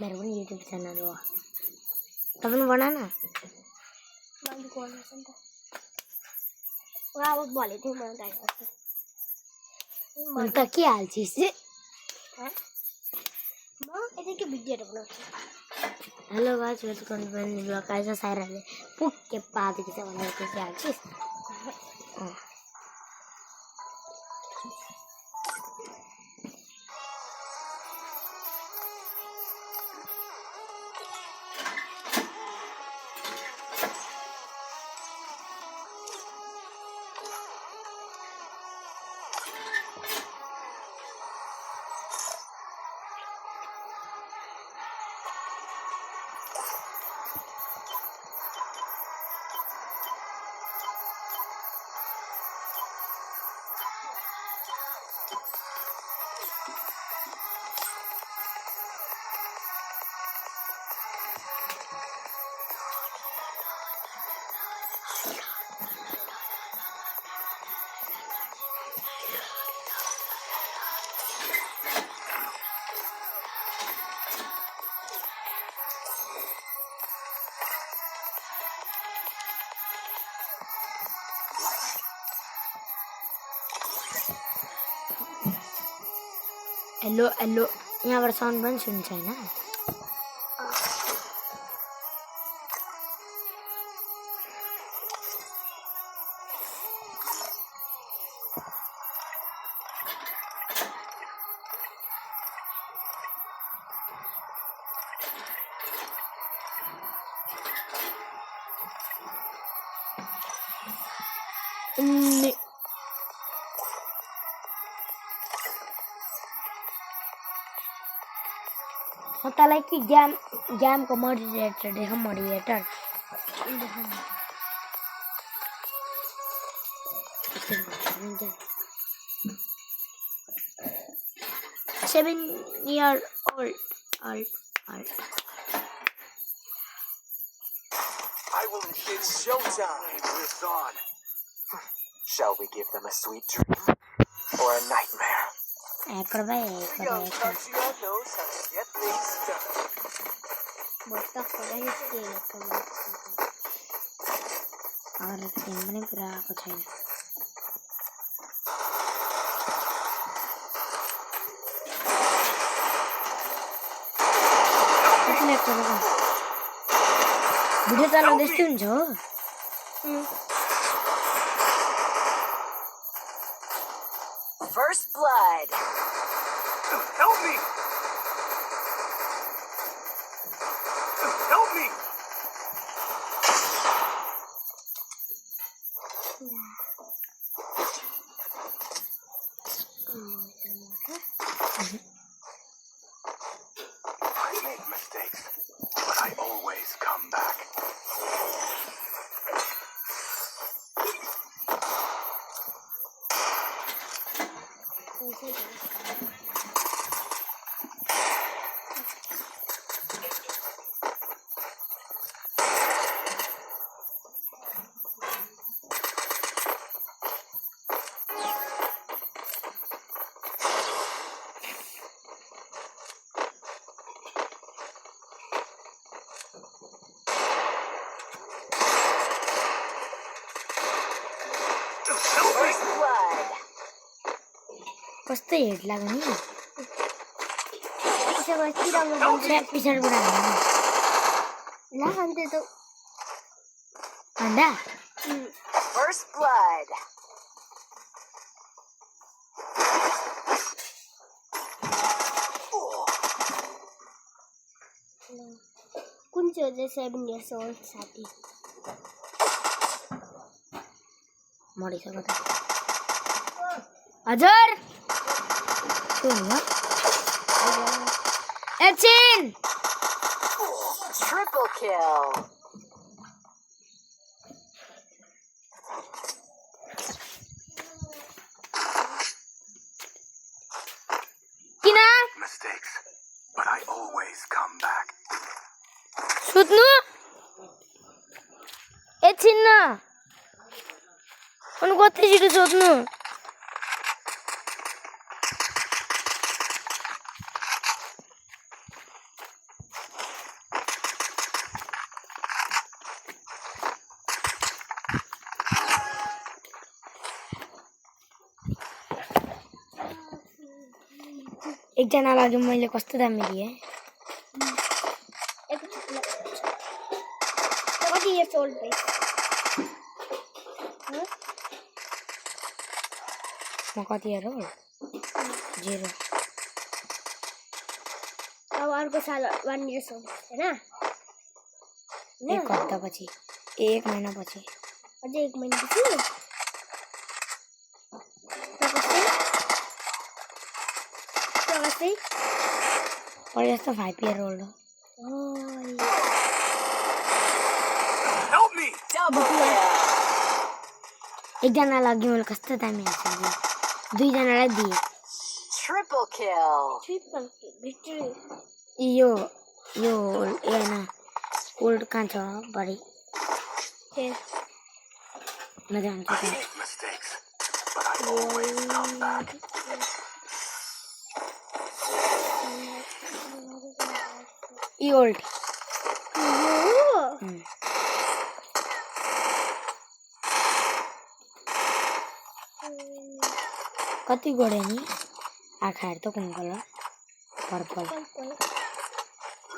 मेरे को YouTube channel हुआ तब न बनाना बंद कौन है संता वो बोले थे मैं टाइगर उनका क्या हाल चीज है मां इधर के वीडियो बना hello guys welcome to new blog कैसा सारा है पुक के बाद कैसे बना के क्या हाल चीज हेलो हेलो यहाँ पर साउन्ड पनि सुन्छ हैन तलाई कि गेम को मोडिएटर देखो मोडिएटर 7-year old I will. It's showtime. It's on. Shall we give them a sweet dream or a nightmare? Young Tatsuya knows how to get things done. बोलता पड़ा है इसके और गेम पनि पुरा आएको छैन भिडियो चलाउँदै यस्तै हुन्छ हो First blood. Help me! Help me! I make mistakes, but I always come back. First blood. कस्तो हेड लाग्यो नि इसे बस किरामा ब्याक पिछाडबाट हान्नु ला खान्थे तो भन्दा First blood. कुन चाहिँ हो 7 years old साथी मरिसक्यो त हजुर के हो एकछिन Triple kill. किन Mistakes, but I always come back. सुत्नु एकछिन न अनि कति छिटो सोध्नु एकजना लागि मैले कस्तो दामी दिएँ What years old भाइ म कति हेर 0 अब अर्को साल 1 years old हैन एक हप्ता पछि एक महिना पछि अझै 1 महिना पछि प्रकाश पहिले जस्तो 5 year old हो Help me! एकजना लागि मैले कस्तो दामी हाल्छु दुईजनालाई दिए Triple kill. भिक्ट्री यो हैन ओल्ड कहाँ छ बढी म जान्छु I make mistakes, but I always come back. Yo old कति गरे नि आँखाहरू त कुन कलर पर्पल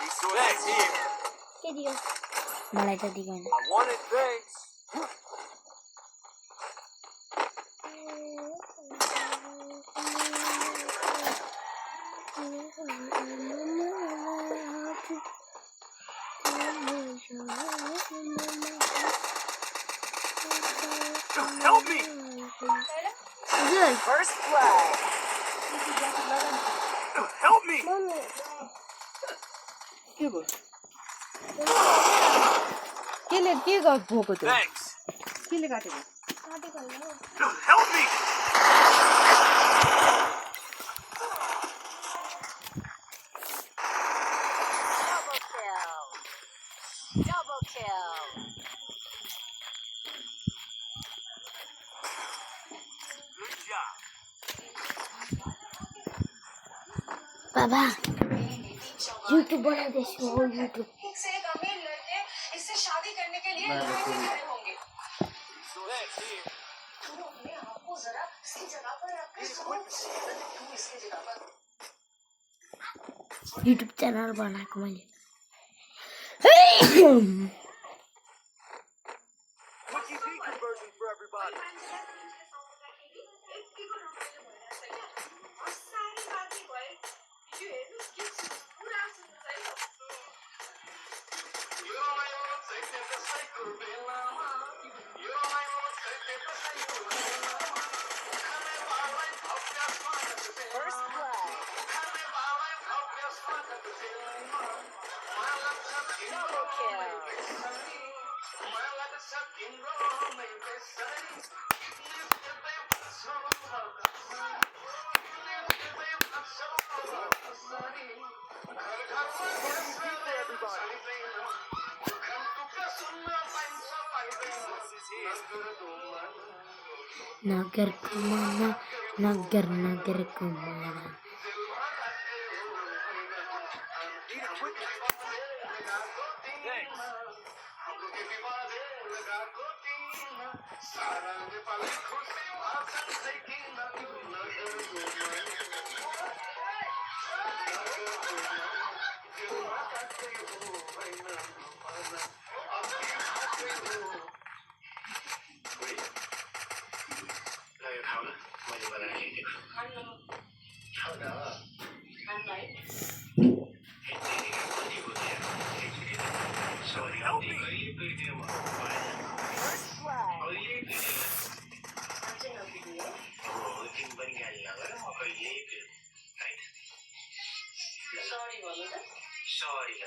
Resources here. के दियो मलाई त दिगन I wanted things. Help me! हजुर First blood. Help me! के भयो केले के भएको त्यो Thanks. केले काटेको Help me! Double kill. Double kill. Good job. बाबा युट्युब बनाउँदैछु हो युट्युब से एक अमीर लड़के इससे शादी करने के लिए लड़ाई में खड़े होंगे Resources here. तुम अपने आप को जरा इसकी जगह पर रखकर सोच तुम इसकी जगह पर युट्युब च्यानल बनाएको मैले What'd you think conversion for everybody? First blood. Double kill. नगर कुमाना नगर नगर कुमाना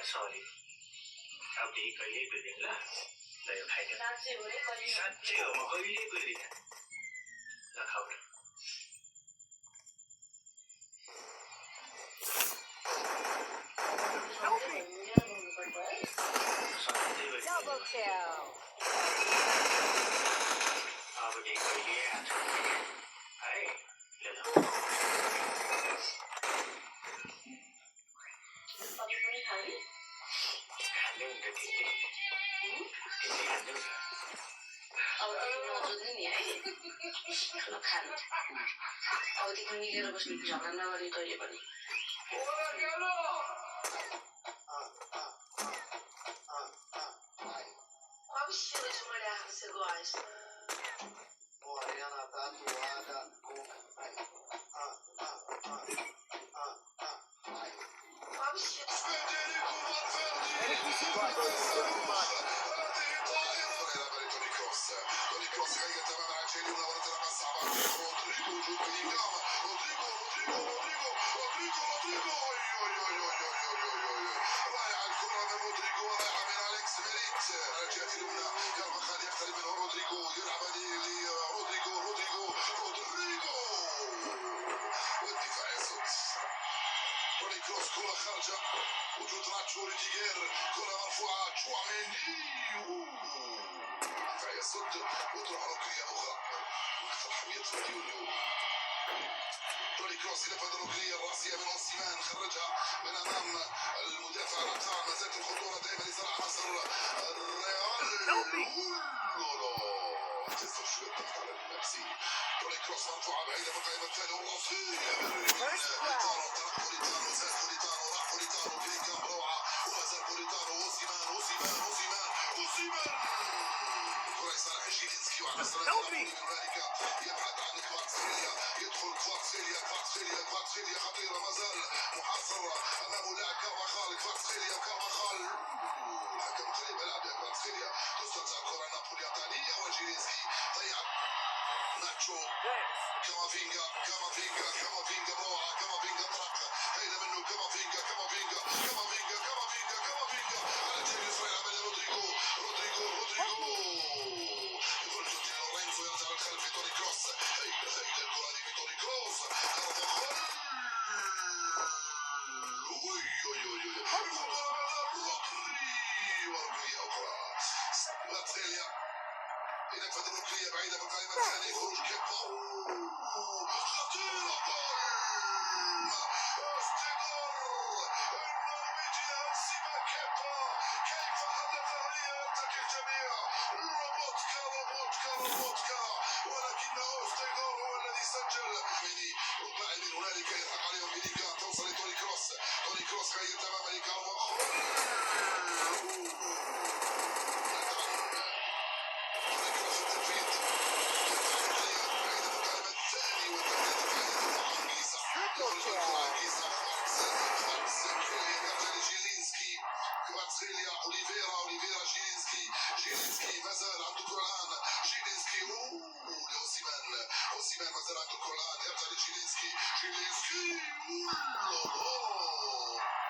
सरी अब कहिले बिर्दिन ल यो खाइदिनु साँच्चै हो म कहिले बिर्दिन ल खाऊ न Double kill. بدي كليات هاي لا حلم بدي إني حلمها كرة خارجة وجود ناتشو ريديغير كرة مرفوعة تشواميني دفاع يصد وتروح ركنية أخرى أكثر حمية فيديو توني كروس ينفذ الركنية الرأسية من أوسيمان خرجها من أمام المدافع الأدفع ما زالت الخطورة دائما لصالح نصر الريال تسر شوية الضغط على المنافسين توني كروس مرفوعة بعيدة من قائمة الثانية والرأسية يبحث عن كفاراتسخيليا يدخل كفاراتسخيليا خطيرة ما زال محاصر أمامه لاعب كارفاخال كفاراتسخيليا حكم قريب يلعب يا كفاراتسخيليا تستنزع كرة نابوليتانية وجيلينسكي ضيع ناتشو كامافينجا بروعة كامافينجا طرق هيدا منه كامافينجا على جيل إسرائيل عمل رودريغو يرجع للخلف توني كروس هيدا الكرة دي في توني كروس كارفاخال وركنية أخرى كفاراتسخيليا ينفذ الركنية بعيدة من قائمة الثانية خروج كيبا خطيرة النرويجي هانسيما كيبا كيف حدثها يلتقي الجميع روبوتكا ولكن أوستيغور هو الذي سجل رباعي من هنالك يضحك عليهم ميليكا توصل لتوني كروس غير تماما لكارفاخال أوليفيرا جيلينسكي ما زال عنده الكرة الآن جيلينسكي أوسيمان ما زال عنده الكرة الآن يرجع لجيلينسكي